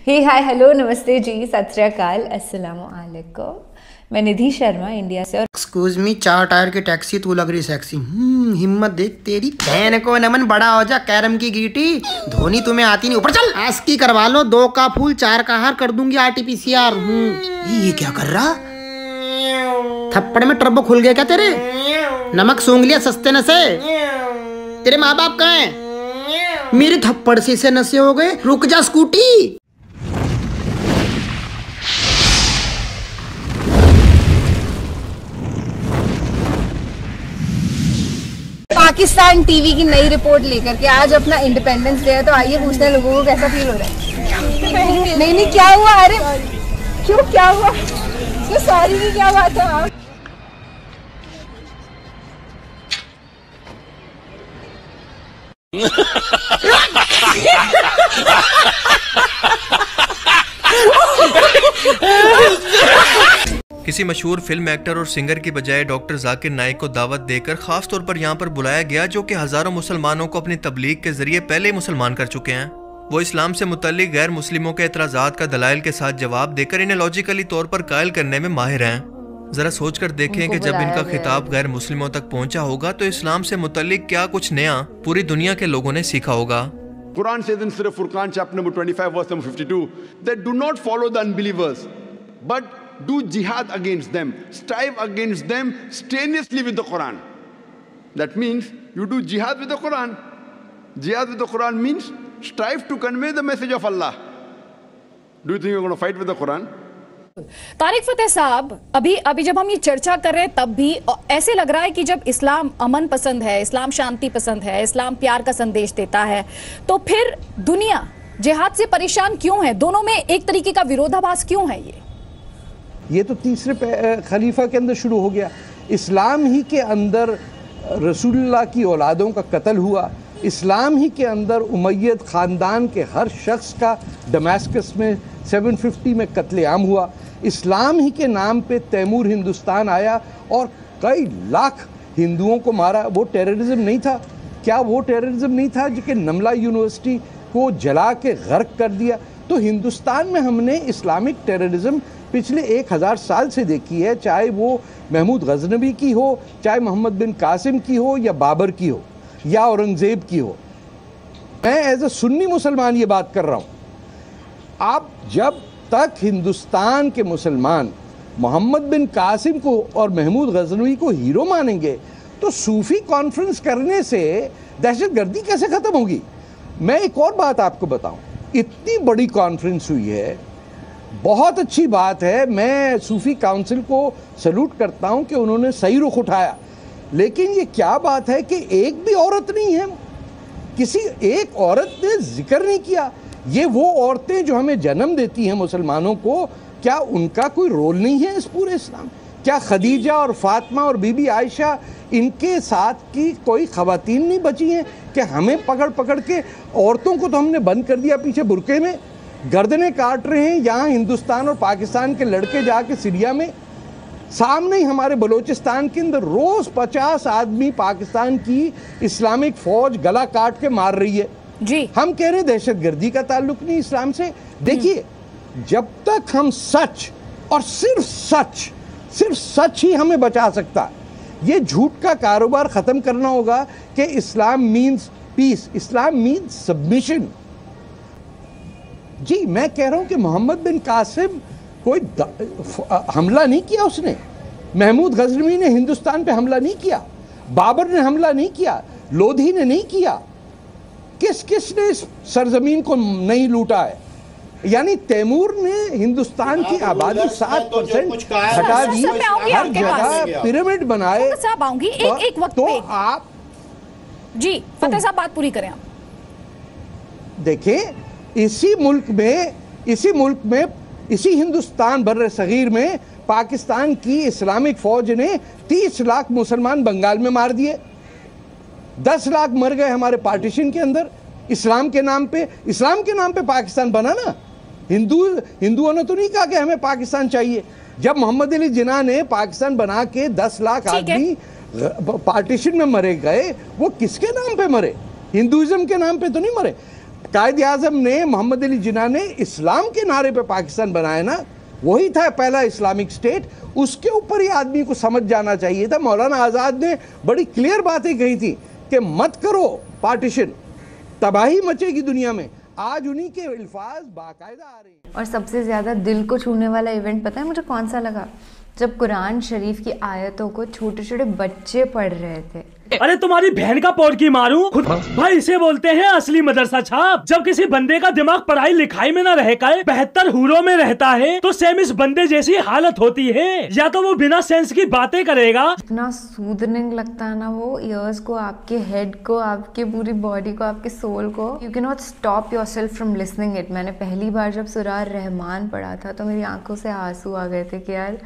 हे hi hello नमस्ते जी, सत श्री अकाल, अस्सलामु अलैकुम। मैं निधि शर्मा इंडिया से। और एक्सक्यूज मी, 4 टायर की टैक्सी, तू लग रही सेक्सी। हिम्मत देख तेरी बहन को। नमन बड़ा हो जा, कैरम की गीटी। धोनी तुम्हें आती नहीं, ऊपर चल। आस्की करवा लो, 2 का फूल 4 का हार कर दूंगी आरटीपीसीआर। ये क्या कर रहा? थप्पड़ में टर्बो खुल गया क्या तेरे? नमक सूंघ लिया सस्ते नशे। तेरे माँ बाप कहाँ हैं? मेरे थप्पड़ से नशे हो गए। रुक जा स्कूटी। पाकिस्तान टीवी की नई रिपोर्ट लेकर के आज अपना इंडिपेंडेंस डे है, तो आइए पूछते हैं लोगों को कैसा फील हो रहा है। नहीं क्या हुआ? अरे क्यों, क्या हुआ? क्यों सॉरी की क्या बात है? आप किसी मशहूर फिल्म एक्टर और सिंगर की बजाय डॉक्टर जाकिर नाइक को दावत देकर खास तौर पर यहाँ पर बुलाया गया, जो कि हजारों मुसलमानों को अपनी तबलीग के जरिए पहले ही मुसलमान कर चुके हैं। वो इस्लाम से मुतल्लिक गैर मुस्लिमों के एतराज़ात का दलाइल के साथ जवाब देकर इन्हें लॉजिकली तौर पर कायल करने में माहिर हैं। जरा सोचकर देखें कि जब इनका खिताब गैर मुस्लिमों तक पहुंचा होगा तो इस्लाम से मुतल्लिक क्या कुछ नया पूरी दुनिया के लोगों ने सीखा होगा। Quran says in Surah Furqan chapter number 25 verse number 52 that do not follow the unbelievers but do jihad against them, strive against them strenuously with the Quran. That means you do jihad with the Quran. Jihad with the Quran means strive to convey the message of Allah. Do you think you're going to fight with the Quran? Tariq फतेह साहब, अभी जब हम ये चर्चा कर रहे हैं तब भी ऐसे लग रहा है कि जब इस्लाम अमन पसंद है, इस्लाम शांति पसंद है, इस्लाम प्यार का संदेश देता है, तो फिर दुनिया जिहाद से परेशान क्यों है? दोनों में एक तरीके का विरोधाभास क्यों है? ये तो तीसरे खलीफा के अंदर शुरू हो गया। इस्लाम ही के अंदर रसूलुल्लाह की औलादों का कत्ल हुआ। इस्लाम ही के अंदर उमय्यद ख़ानदान के हर शख्स का दमास्कस में 750 में कत्लेआम हुआ। इस्लाम ही के नाम पे तैमूर हिंदुस्तान आया और कई लाख हिंदुओं को मारा। वो टेररिज्म नहीं था क्या? वो टेररिज्म नहीं था जो कि नमला यूनिवर्सिटी को जला के गर्क कर दिया? तो हिंदुस्तान में हमने इस्लामिक टेररिज्म पिछले 1000 साल से देखी है, चाहे वो महमूद गजनवी की हो, चाहे मोहम्मद बिन कासिम की हो, या बाबर की हो, या औरंगज़ेब की हो। मैं एज ए सुन्नी मुसलमान ये बात कर रहा हूँ। आप जब तक हिंदुस्तान के मुसलमान मोहम्मद बिन कासिम को और महमूद गजनवी को हीरो मानेंगे, तो सूफी कॉन्फ्रेंस करने से दहशतगर्दी कैसे ख़त्म होगी? मैं एक और बात आपको बताऊं, इतनी बड़ी कॉन्फ्रेंस हुई है, बहुत अच्छी बात है। मैं सूफी काउंसिल को सल्यूट करता हूं कि उन्होंने सही रुख उठाया, लेकिन ये क्या बात है कि एक भी औरत नहीं है, किसी एक औरत ने जिक्र नहीं किया। ये वो औरतें जो हमें जन्म देती हैं मुसलमानों को, क्या उनका कोई रोल नहीं है इस पूरे इस्लाम? क्या खदीजा और फातिमा और बीबी आयशा, इनके साथ की कोई ख़वातीन नहीं बची हैं कि हमें पकड़ पकड़ के औरतों को तो हमने बंद कर दिया पीछे बुरके में, गर्दनें काट रहे हैं। यहाँ हिंदुस्तान और पाकिस्तान के लड़के जाके सीरिया में, सामने ही हमारे बलूचिस्तान के अंदर रोज़ 50 आदमी पाकिस्तान की इस्लामिक फ़ौज गला काट के मार रही है जी। हम कह रहे हैं दहशतगर्दी का ताल्लुक नहीं इस्लाम से। देखिए, जब तक हम सच और सिर्फ सच ही हमें बचा सकता है। ये झूठ का कारोबार ख़त्म करना होगा कि इस्लाम मीन्स पीस, इस्लाम मीन्स सबमिशन। जी, मैं कह रहा हूँ कि मोहम्मद बिन कासिम कोई हमला नहीं किया उसने। महमूद गजनवी ने हिंदुस्तान पे हमला नहीं किया, बाबर ने हमला नहीं किया, लोधी ने नहीं किया। किसने इस सरजमीन को नहीं लूटा है? यानी तैमूर ने हिंदुस्तान की आबादी 7% हटा दी, हर जगह पिरामिड बनाए। साहब आऊंगी एक वक्त तो पे। आप जी फतेह साहब बात पूरी करें आप। देखें, इसी मुल्क में इसी हिंदुस्तान बर्रे सगीर में पाकिस्तान की इस्लामिक फौज ने 30 लाख मुसलमान बंगाल में मार दिए। 10 लाख मर गए हमारे पार्टीशन के अंदर इस्लाम के नाम पे पाकिस्तान बना ना। हिंदुओं ने तो नहीं कहा कि हमें पाकिस्तान चाहिए। जब मोहम्मद अली जिन्ना ने पाकिस्तान बना के 10 लाख आदमी पार्टीशन में मरे गए, वो किसके नाम पे मरे? हिंदुइज्म के नाम पे तो नहीं मरे। कायद आज़म ने, मोहम्मद अली जिन्ना ने इस्लाम के नारे पे पाकिस्तान बनाया ना, वही था पहला इस्लामिक स्टेट। उसके ऊपर ही आदमी को समझ जाना चाहिए था। मौलाना आज़ाद ने बड़ी क्लियर बातें कही थी कि मत करो पार्टीशन, तबाही मचेगी दुनिया में। आज उन्हीं के अल्फाज बाकायदा आ रहे हैं। और सबसे ज़्यादा दिल को छूने वाला इवेंट पता है मुझे कौन सा लगा? जब कुरान शरीफ की आयतों को छोटे छोटे बच्चे पढ़ रहे थे। अरे तुम्हारी बहन का पौड़ की मारूं भाई, इसे बोलते हैं असली मदरसा छाप। जब किसी बंदे का दिमाग पढ़ाई लिखाई में ना रह कर 72 हुरों में रहता है तो सेम इस बंदे जैसी हालत होती है। या तो वो बिना सेंस की बातें करेगा। इतना सूदनिंग लगता है ना वो ईयर्स को, आपके हेड को, आपके पूरी बॉडी को, आपके सोल को। You can not stop your self from listening it. मैंने पहली बार जब सुरार रहमान पढ़ा था तो मेरी आंखों से आंसू आ गए थे कि यार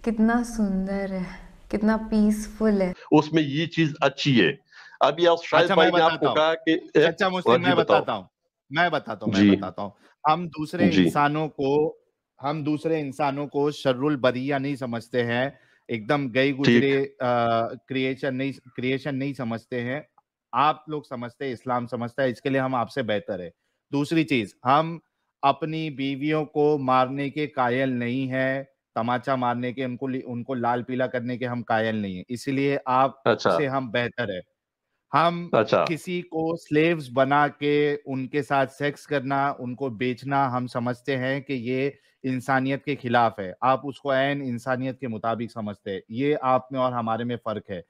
कितना सुंदर है, कितना पीसफुल है। उसमें ये चीज अच्छी है। अभी आप शायद भाई ने आपको कहा कि अच्छा मुस्लिम, मैं बताता हूँ। हम दूसरे इंसानों को शर्रुल बरिया नहीं समझते हैं, एकदम गई गुजरे क्रिएशन नहीं समझते हैं। आप लोग समझते हैं, इस्लाम समझता है, इसके लिए हम आपसे बेहतर है। दूसरी चीज, हम अपनी बीवियों को मारने के कायल नहीं है, तमाचा मारने के, उनको लाल पीला करने के हम कायल नहीं है, इसलिए आप से हम बेहतर है। हम किसी को स्लेव्स बना के उनके साथ सेक्स करना, उनको बेचना, हम समझते हैं कि ये इंसानियत के खिलाफ है। आप उसको ऐन इंसानियत के मुताबिक समझते हैं। ये आप में और हमारे में फर्क है।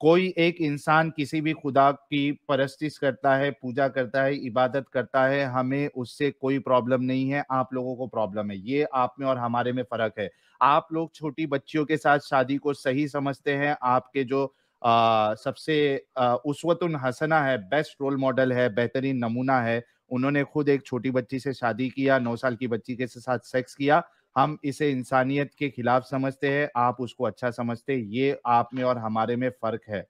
कोई एक इंसान किसी भी खुदा की परस्तिश करता है, पूजा करता है, इबादत करता है, हमें उससे कोई प्रॉब्लम नहीं है। आप लोगों को प्रॉब्लम है। ये आप में और हमारे में फर्क है। आप लोग छोटी बच्चियों के साथ शादी को सही समझते हैं। आपके जो सबसे उसवतुन हसना है, बेस्ट रोल मॉडल है, बेहतरीन नमूना है, उन्होंने खुद एक छोटी बच्ची से शादी किया, 9 साल की बच्ची के साथ सेक्स किया। हम इसे इंसानियत के खिलाफ समझते हैं, आप उसको अच्छा समझते हैं। ये आप में और हमारे में फर्क है।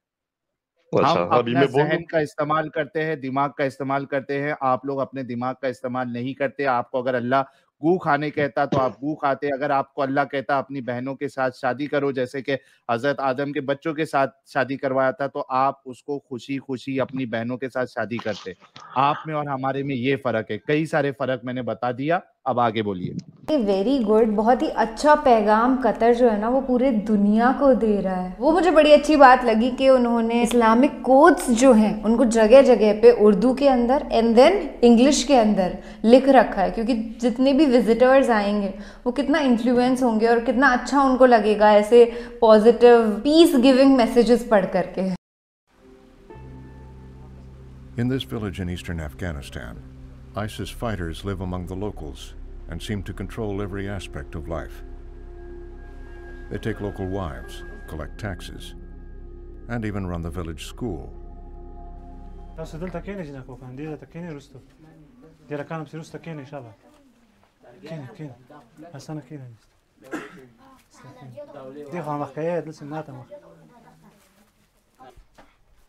हम अपना जहन का इस्तेमाल करते हैं, दिमाग का इस्तेमाल करते हैं। आप लोग अपने दिमाग का इस्तेमाल नहीं करते। आपको अगर अल्लाह गू खाने कहता तो आप गू खाते। अगर आपको अल्लाह कहता अपनी बहनों के साथ शादी करो, जैसे कि हजरत आदम के बच्चों के साथ शादी करवाया था, तो आप उसको खुशी खुशी अपनी बहनों के साथ शादी करते। आप में और हमारे में ये फर्क है। कई सारे फर्क मैंने बता दिया, अब आगे बोलिए। वेरी गुड, बहुत ही अच्छा पैगाम कतर जो है ना वो पूरे दुनिया को दे रहा है। वो मुझे बड़ी अच्छी बात लगी कि उन्होंने इस्लामिक कोड्स जो हैं उनको जगह जगह पे उर्दू के अंदर एंड देन इंग्लिश के अंदर लिख रखा है, क्योंकि जितने भी विजिटर्स आएंगे वो कितना इन्फ्लुएंस होंगे और कितना अच्छा उनको लगेगा ऐसे पॉजिटिव पीस गिविंग मैसेजेस पढ़ करके। In this village in eastern Afghanistan, ISIS fighters live among the locals and seem to control every aspect of life. They take local wives, collect taxes, and even run the village school.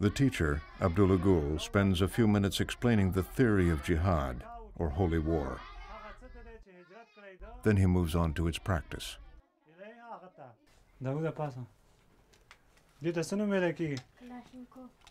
The teacher, Abdullah Gul, spends a few minutes explaining the theory of jihad, or holy war. Then he moves on to its practice.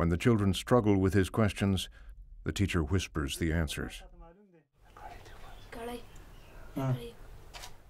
When the children struggle with his questions, the teacher whispers the answers.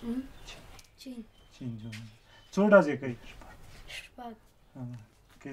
चीन जो चोड़ा जे कई के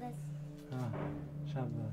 10 शाबाश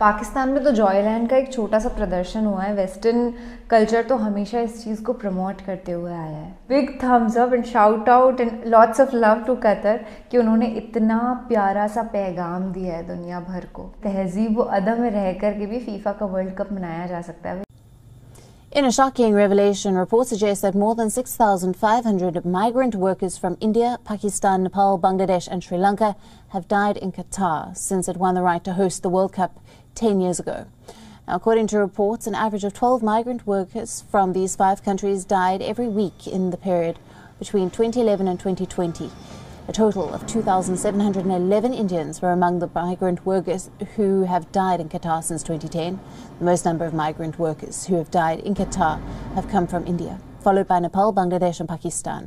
पाकिस्तान में तो Joyland का एक छोटा सा प्रदर्शन हुआ है। वेस्टर्न कल्चर तो हमेशा इस चीज़ को प्रमोट करते हुए आया है। Big thumbs up and shout out and lots of love to Qatar कि उन्होंने इतना प्यारा सा पैगाम दिया है दुनिया भर को। तहजीब व अदब में रह कर के भी फीफा का वर्ल्ड कप मनाया जा सकता है। In a shocking revelation, reports suggest that more than 6,500 migrant workers from India, Pakistan, Nepal, Bangladesh and Sri Lanka have died in Qatar since it won the right to host the World Cup 10 years ago. Now, according to reports, an average of 12 migrant workers from these 5 countries died every week in the period between 2011 and 2020. A total of 2,711 Indians were among the migrant workers who have died in Qatar since 2010. The most number of migrant workers who have died in Qatar have come from India, followed by Nepal, Bangladesh and Pakistan.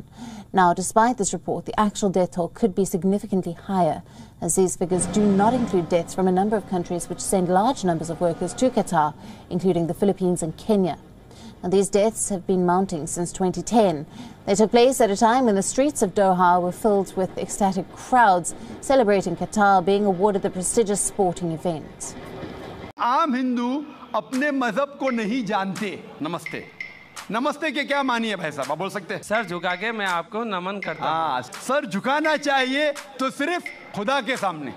Now, despite this report, the actual death toll could be significantly higher, as these figures do not include deaths from a number of countries which send large numbers of workers to Qatar, including the Philippines and Kenya. And these deaths have been mounting since 2010. They took place at a time when the streets of Doha were filled with ecstatic crowds celebrating Qatar being awarded the prestigious sporting event. आम हिंदू अपने मजहब को नहीं जानते। नमस्ते नमस्ते के क्या मानिए भाई साहब, आप बोल सकते हैं? सर झुका के मैं आपको नमन करता हूं। सर झुकाना चाहिए तो सिर्फ खुदा के सामने।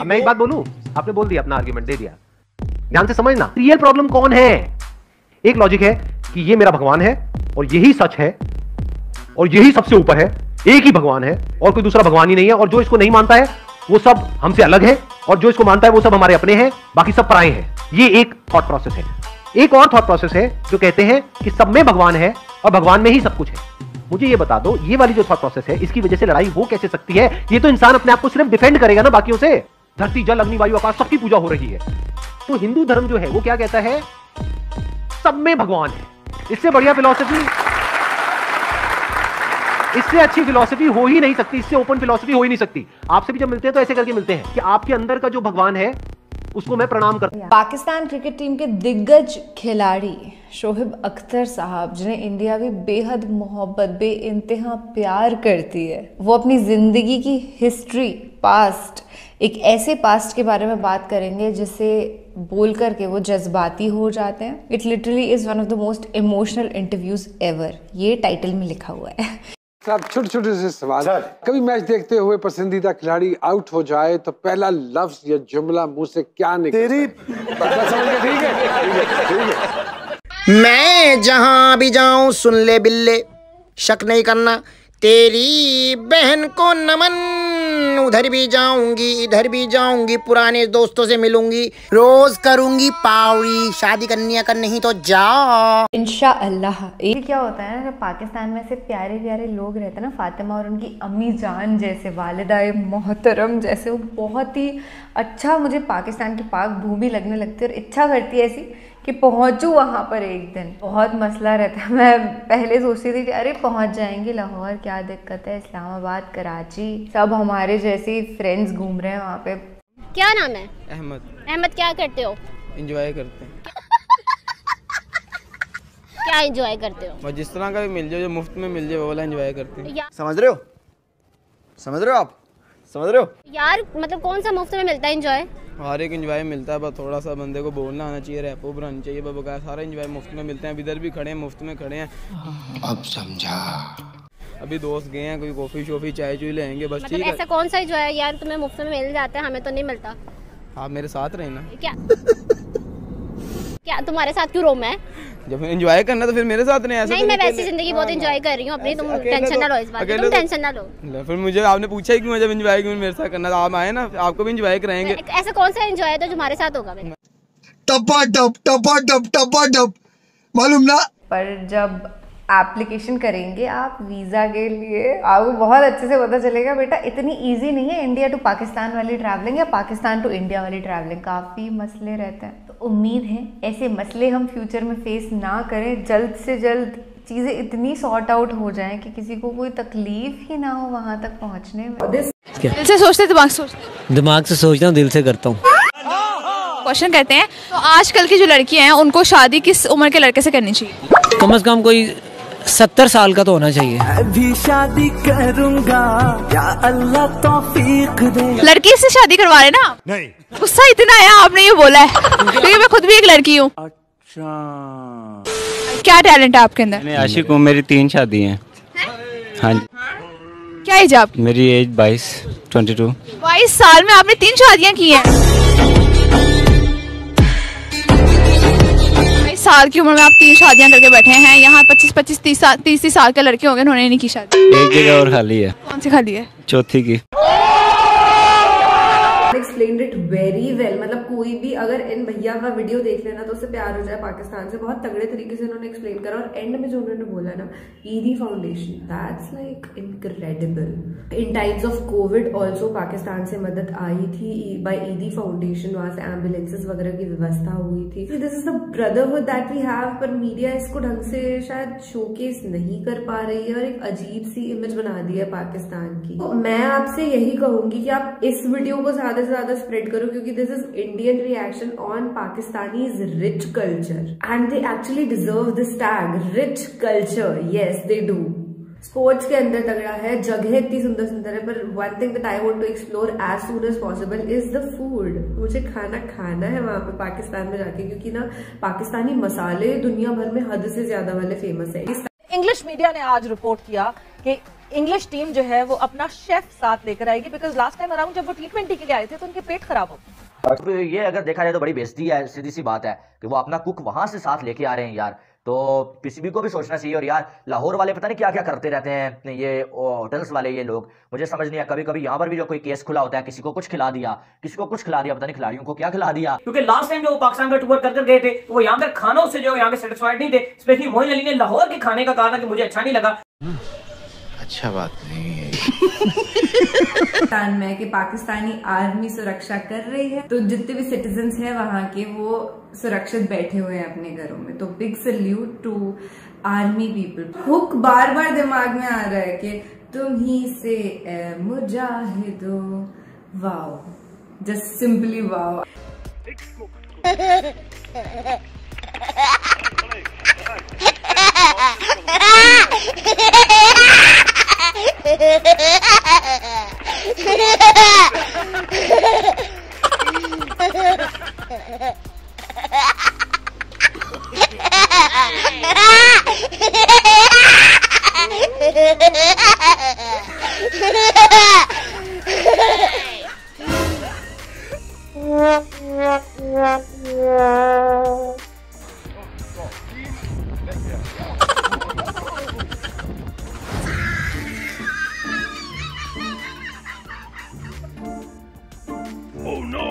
मैं एक बात बोलूं, आपने बोल दिया, अपना आर्गुमेंट दे दिया। ध्यान से समझना, रियल प्रॉब्लम कौन है? एक लॉजिक है कि ये मेरा भगवान है और यही सच है और यही सबसे ऊपर है, एक ही भगवान है और कोई दूसरा भगवान ही नहीं है, और जो इसको नहीं मानता है वो सब हमसे अलग है, और जो इसको मानता है वो सब हमारे अपने हैं, बाकी सब पराये हैं। ये एक थॉट प्रोसेस है। एक और थॉट प्रोसेस है जो कहते हैं कि सब में भगवान है और भगवान में ही सब कुछ है। मुझे ये बता दो, ये वाली जो थॉट प्रोसेस है, इसकी वजह से लड़ाई हो कैसे सकती है? ये तो इंसान अपने आप को सिर्फ डिफेंड करेगा ना बाकियों से। धरती, जल, अग्नि, वायु, आकाश, सबकी पूजा हो रही है। तो हिंदू धर्म जो है वो क्या कहता है? सब में भगवान है। इससे बढ़िया फिलॉसफी, इससे अच्छी फिलॉसफी हो ही नहीं सकती, इससे ओपन फिलॉसफी हो ही नहीं सकती। आपसे भी जब मिलते हैं तो ऐसे करके मिलते हैं कि आपके अंदर का जो भगवान है उसको मैं प्रणाम करता हूं। पाकिस्तान क्रिकेट टीम के दिग्गज खिलाड़ी शोएब अख्तर साहब, जिन्हें इंडिया भी बेहद मोहब्बत, बेइंतहा प्यार करती है, वो अपनी जिंदगी की हिस्ट्री, पास्ट, एक ऐसे पास्ट के बारे में बात करेंगे जिसे बोल करके वो जज्बाती हो जाते हैं। It literally is one of the most emotional interviews ever, ये टाइटल में लिखा हुआ है। साहब, छोटे छोटे से सवाल, कभी मैच देखते हुए पसंदीदा खिलाड़ी आउट हो जाए तो पहला लफ्ज या जुमला मुंह से क्या निकलता है? तेरी ठीक है। मैं जहां भी जाऊं सुन ले बिल्ले, शक नहीं करना, तेरी बहन को नमन, उधर भी जाऊंगी इधर भी जाऊंगी, पुराने दोस्तों से मिलूंगी, रोज करूंगी पावड़ी, शादी करनी अगर नहीं तो जाओ इंशाअल्लाह। ये क्या होता है ना, पाकिस्तान में से प्यारे प्यारे लोग रहते हैं ना, फातिमा और उनकी अम्मी जान जैसे, वालिदाए मोहतरम जैसे, वो बहुत ही अच्छा मुझे पाकिस्तान की पाक भूमि लगने लगती है और इच्छा करती है ऐसी कि पहुंचूं वहाँ पर एक दिन। बहुत मसला रहता है। मैं पहले सोचती थी कि अरे पहुंच जाएंगे लाहौर, क्या दिक्कत है, इस्लामाबाद, कराची, सब हमारे जैसे फ्रेंड्स घूम रहे हैं वहाँ पे। क्या नाम है? अहमद। अहमद, क्या करते हो? एंजॉय करते हैं। क्या एंजॉय करते हो? जिस तरह का भी मिल जाए, जो मुफ्त में मिल जाए वो वाला एंजॉय करते हैं। समझ रहे हो? समझ रहे हो आप? समझ रहे हो यार? मतलब कौन सा मुफ्त में मिलता है एंजॉय? हर एक एंजॉय मिलता है, बस थोड़ा सा बंदे को बोलना आना चाहिए, रैपो बनानी चाहिए, बस सारा एंजॉय मुफ्त में मिलते हैं। इधर भी खड़े हैं, मुफ्त में खड़े हैं। अब समझा। अभी दोस्त गए हैं, कोई कॉफी शॉफी चाय चुई लेंगे, बस मतलब ठीक है। ऐसा कौन सा एंजॉय है यार, तुम्हें मुफ्त में मिल जाता है, हमें तो नहीं मिलता। आप मेरे साथ रहे ना। क्या क्या तुम्हारे साथ क्यों रोम है? जब एंजॉय करना तो फिर मेरे साथ नहीं। ऐसा नहीं, मैं वैसी जिंदगी बहुत एंजॉय कर रही हूँ अपनी, तुम टेंशन ना लो इस बात की, तुम टेंशन ना लो। फिर मुझे आपने पूछा ही क्यों जब एंजॉय क्यों मेरे साथ करना था? आप आए ना, आपको भी एंजॉय कराएंगे। ऐसा कौन सा एंजॉय है तो तुम्हारे साथ होगा? टपा टप मालूम ना। पर जब एप्लीकेशन करेंगे आप वीज़ा के लिए, आपको बहुत अच्छे से पता चलेगा बेटा इतनी इजी नहीं है इंडिया टू पाकिस्तान वाली ट्रैवलिंग या पाकिस्तान टू इंडिया वाली ट्रैवलिंग। काफ़ी मसले रहते हैं, तो उम्मीद है ऐसे मसले हम फ्यूचर में फेस ना करें। जल्द से जल्द चीज़ें इतनी सॉर्ट आउट हो जाएं कि किसी को कोई तकलीफ ही ना हो वहाँ तक पहुँचने में। दिल से सोचते दिमाग से सोचते? दिमाग से सोचता हूँ, दिल से करता हूँ। क्वेश्चन करते हैं, तो आजकल की जो लड़कियां हैं उनको शादी किस उम्र के लड़के से करनी चाहिए? कम से कम कोई 70 साल का तो होना चाहिए। अभी शादी करूंगा या अल्लाह तौफीक दे। लड़की से शादी करवा रहे ना? नहीं। गुस्सा इतना है आपने ये बोला है क्योंकि मैं खुद भी एक लड़की हूँ। अच्छा, क्या टैलेंट है आपके अंदर? मैं आशिक हूँ, मेरी 3 शादी हैं। हाँ जी। क्या एज आपकी? मेरी एज 22। 22 साल में आपने 3 शादियाँ की हैं। साल की उम्र में आप 3 शादियां करके बैठे हैं यहाँ। 25-30 साल के लड़के होंगे, उन्होंने नहीं की शादी। एक जगह और खाली है। कौन सी खाली है? चौथी की। Explained it very well. मतलब कोई भी अगर इन भैया का वीडियो देख लेना तो उससे प्यार हो जाए पाकिस्तान से। बहुत तगड़े तरीके से उन्होंने एक्सप्लेन करा, और एंड में जो उन्होंने बोला ना, ईदी foundation, that's like incredible. In times of Covid also Pakistan से मदद आई थी बाय ईदी फाउंडेशन। वहां से एम्बुलेंसेज वगैरह की व्यवस्था हुई थी। This is the brotherhood that we have, पर मीडिया इसको ढंग से शायद शोकेस नहीं कर पा रही है और एक अजीब सी इमेज बना दी है पाकिस्तान की। तो मैं आपसे यही कहूंगी कि आप इस वीडियो को ज्यादा से ज्यादा स्प्रेड करो, क्योंकि this is Indian reaction on Pakistanis rich culture and they actually deserve this tag, rich culture. Yes they do. Sports के अंदर तगड़ा है, जगह इतनी सुंदर सुंदर है, पर one thing that I want to explore as soon as possible is the food. मुझे खाना है वहां पे पाकिस्तान में जाके, क्योंकि ना पाकिस्तानी मसाले दुनिया भर में हद से ज्यादा वाले फेमस है। इंग्लिश मीडिया ने आज रिपोर्ट किया कि इंग्लिश टीम जो है वो अपना शेफ साथ लेकर आएगी, बिकॉज लास्ट टाइम अराउंड जब वो T20 के लिए आए थे तो उनके पेट खराब हो गए। ये अगर देखा जाए तो बड़ी बेइज्जती है, सीधी सी बात है कि वो अपना कुक वहां से साथ लेके आ रहे हैं यार। तो पीसीबी को भी सोचना चाहिए। और यार लाहौर वाले पता नहीं क्या क्या करते रहते हैं, ये होटल्स वाले, ये लोग, मुझे समझ नहीं है। कभी कभी यहाँ पर भी जो कोई केस खुला होता है, किसी को कुछ खिला दिया, पता नहीं खिलाड़ियों को क्या खिला दिया। क्योंकि लास्ट टाइम जो वो पाकिस्तान का टूर कर गए थे तो वो यहाँ के खानों से जो यहाँ के सेटिस्फाइड नहीं थे। स्पेशली मोइन अली ने लाहौर के खाने का कहा कि मुझे अच्छा नहीं लगा। अच्छा बात नहीं है पाकिस्तान में कि पाकिस्तानी आर्मी सुरक्षा कर रही है, तो जितने भी सिटीजन्स हैं वहां के वो सुरक्षित बैठे हुए हैं अपने घरों में। तो big salute to army people. हुक बार बार दिमाग में आ रहा है कि तुम ही से ए मुजाहिदो। Wow, just simply wow. Oh no!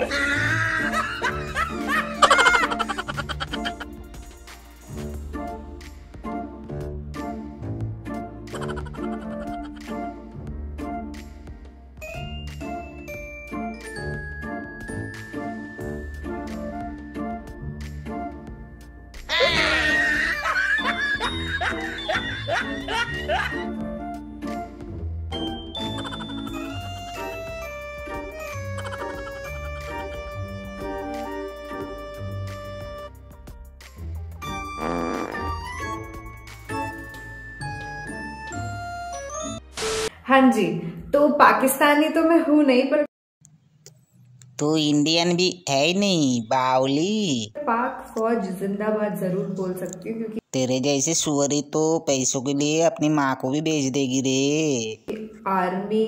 हाँ जी, तो पाकिस्तानी तो मैं हूँ नहीं, पर तो इंडियन भी है नहीं बावली। पाक फौज जिंदाबाद जरूर बोल सकती हूँ, क्योंकि तेरे जैसे सुअरी तो पैसों के लिए अपनी माँ को भी बेच देगी रे। आर्मी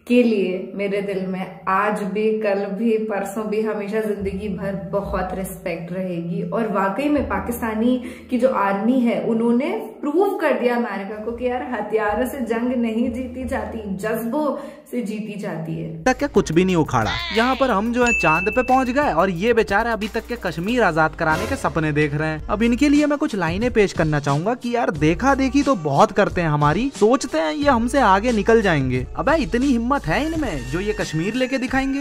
के लिए मेरे दिल में आज भी, कल भी, परसों भी, हमेशा जिंदगी भर बहुत रिस्पेक्ट रहेगी। और वाकई में पाकिस्तानी की जो आर्मी है उन्होंने प्रूव कर दिया अमेरिका को कि यार हथियारों से जंग नहीं जीती जाती, जज्बों से जीती जाती है। तक क्या कुछ भी नहीं उखाड़ा, यहाँ पर हम जो है चांद पे पहुँच गए और ये बेचारे अभी तक के कश्मीर आजाद कराने के सपने देख रहे हैं। अब इनके लिए मैं कुछ लाइनें पेश करना चाहूंगा कि यार देखा देखी तो बहुत करते हैं हमारी, सोचते हैं ये हमसे आगे निकल जाएंगे। अबे इतनी हिम्मत है इनमें जो ये कश्मीर लेके दिखाएंगे।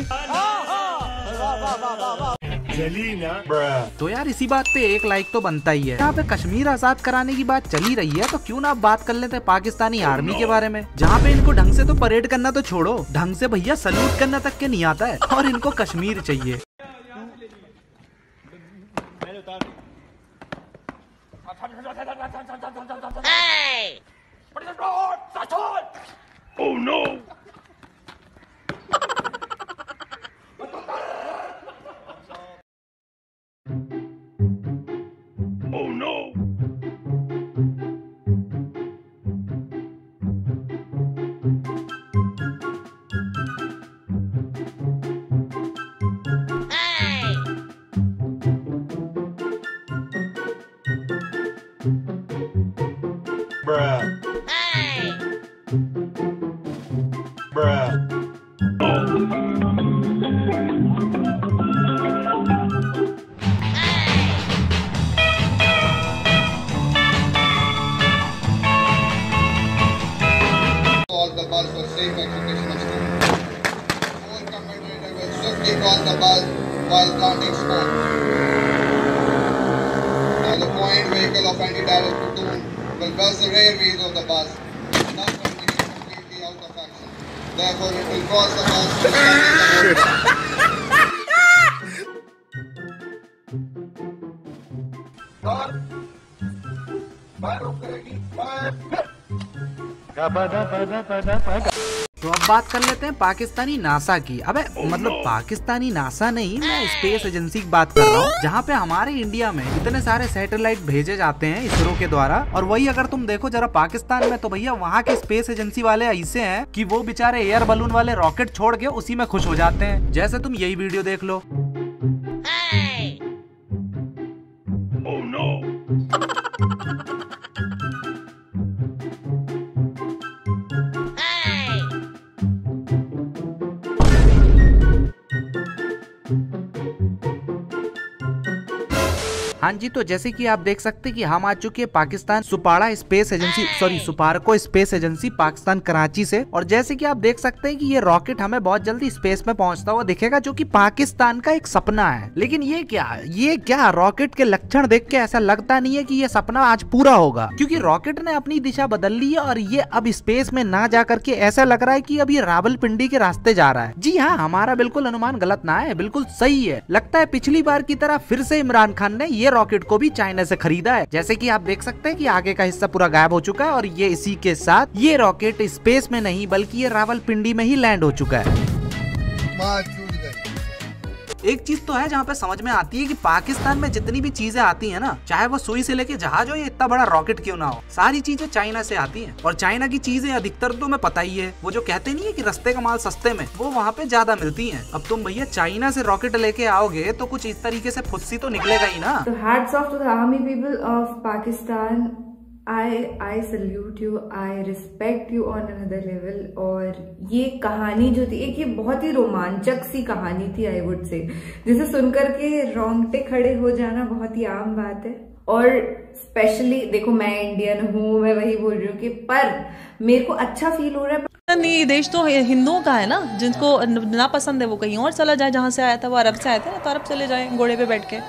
तो यार इसी बात पे एक लाइक तो बनता ही है। यहाँ पे कश्मीर आजाद कराने की बात चली रही है तो क्यों ना आप बात कर लेते हैं पाकिस्तानी आर्मी के बारे में, जहाँ पे इनको ढंग से तो परेड करना तो छोड़ो, ढंग से भैया सल्यूट करना तक के नहीं आता है और इनको कश्मीर चाहिए। Oh no! Oh no! Bruh. Bruh. Call the bus for safe execution of students. All commander will swiftly call the bus while counting smoke. Now the point vehicle of anti-terrorist platoon will bust the rear wheels of the bus, thus bringing it completely out of action. Therefore, it will cause the bus to stand in the तो अब बात कर लेते हैं Pakistani NASA की। अबे मतलब Pakistani NASA नहीं, मैं स्पेस एजेंसी की बात कर रहा हूँ, जहाँ पे हमारे इंडिया में इतने सारे सैटेलाइट भेजे जाते हैं इसरो के द्वारा। और वही अगर तुम देखो जरा पाकिस्तान में, तो भैया वहाँ के स्पेस एजेंसी वाले ऐसे हैं कि वो बेचारे एयर बलून वाले रॉकेट छोड़ के उसी में खुश हो जाते हैं। जैसे तुम यही वीडियो देख लो। Oh no! हाँ जी, तो जैसे कि आप देख सकते हैं कि हम आ चुके हैं पाकिस्तान सुपाड़ा space agency, sorry SUPARCO space agency Pakistan Karachi से। और जैसे कि आप देख सकते हैं कि ये रॉकेट हमें बहुत जल्दी स्पेस में पहुंचता हुआ दिखेगा, जो कि पाकिस्तान का एक सपना है। लेकिन ये क्या रॉकेट के लक्षण देख के ऐसा लगता नहीं है कि ये सपना आज पूरा होगा, क्योंकि रॉकेट ने अपनी दिशा बदल ली है और ये अब स्पेस में ना जा करके ऐसा लग रहा है कि अब ये रावलपिंडी के रास्ते जा रहा है। जी हाँ, हमारा बिल्कुल अनुमान गलत ना है, बिल्कुल सही है। लगता है पिछली बार की तरह फिर से इमरान खान ने ये रॉकेट को भी चाइना से खरीदा है। जैसे कि आप देख सकते हैं कि आगे का हिस्सा पूरा गायब हो चुका है और ये इसी के साथ ये रॉकेट स्पेस में नहीं बल्कि ये रावलपिंडी में ही लैंड हो चुका है। एक चीज तो है जहाँ पे समझ में आती है कि पाकिस्तान में जितनी भी चीजें आती हैं ना, चाहे वो सुई से लेके जहाज हो या इतना बड़ा रॉकेट क्यों ना हो, सारी चीजें चाइना से आती हैं। और चाइना की चीजें अधिकतर तो तुम्हें पता ही है, वो जो कहते नहीं है कि रास्ते का माल सस्ते में, वो वहाँ पे ज्यादा मिलती है। अब तुम भैया चाइना से रॉकेट लेके आओगे तो कुछ इस तरीके से फुस्सी तो निकलेगा ही ना। Hats off to the army people of Pakistan. I salute you, I respect you on another level। और ये कहानी जो थी, एक ये बहुत ही रोमांचक सी कहानी थी, आई वुड से, जिसे सुनकर के रोंगटे खड़े हो जाना बहुत ही आम बात है। और स्पेशली देखो, मैं इंडियन हूँ, मैं वही बोल रही हूँ कि पर मेरे को अच्छा फील हो रहा है। नहीं, देश तो हिंदुओं का है ना, जिनको ना पसंद है वो कहीं और चला जाए। जहाँ से आया था वो अरब से आए थे ना, तो अरब चले जाए घोड़े पे बैठ के।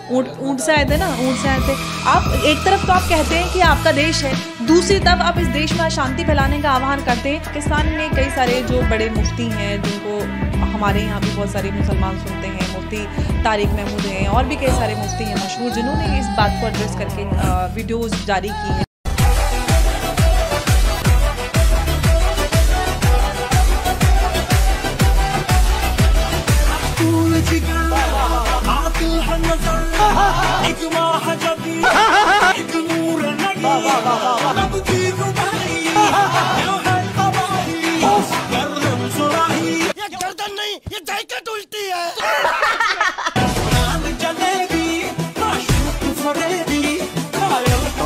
ऊंट से आए थे ना, ऊंट से आए थे। आप एक तरफ तो आप कहते हैं कि आपका देश है, दूसरी तरफ आप इस देश में अशांति फैलाने का आह्वान करते हैं। पाकिस्तान में कई सारे जो बड़े मुफ्ती हैं, जिनको हमारे यहाँ भी बहुत सारे मुसलमान सुनते हैं, मुफ्ती तारिक महमूद हैं, और भी कई सारे मुफ्ती हैं मशहूर, जिन्होंने इस बात को एड्रेस करके वीडियोज़ जारी की हैं।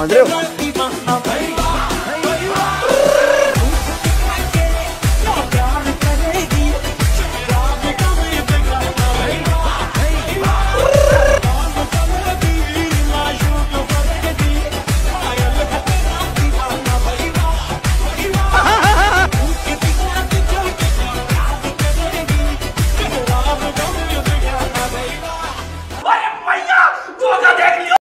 समझ रहे हो?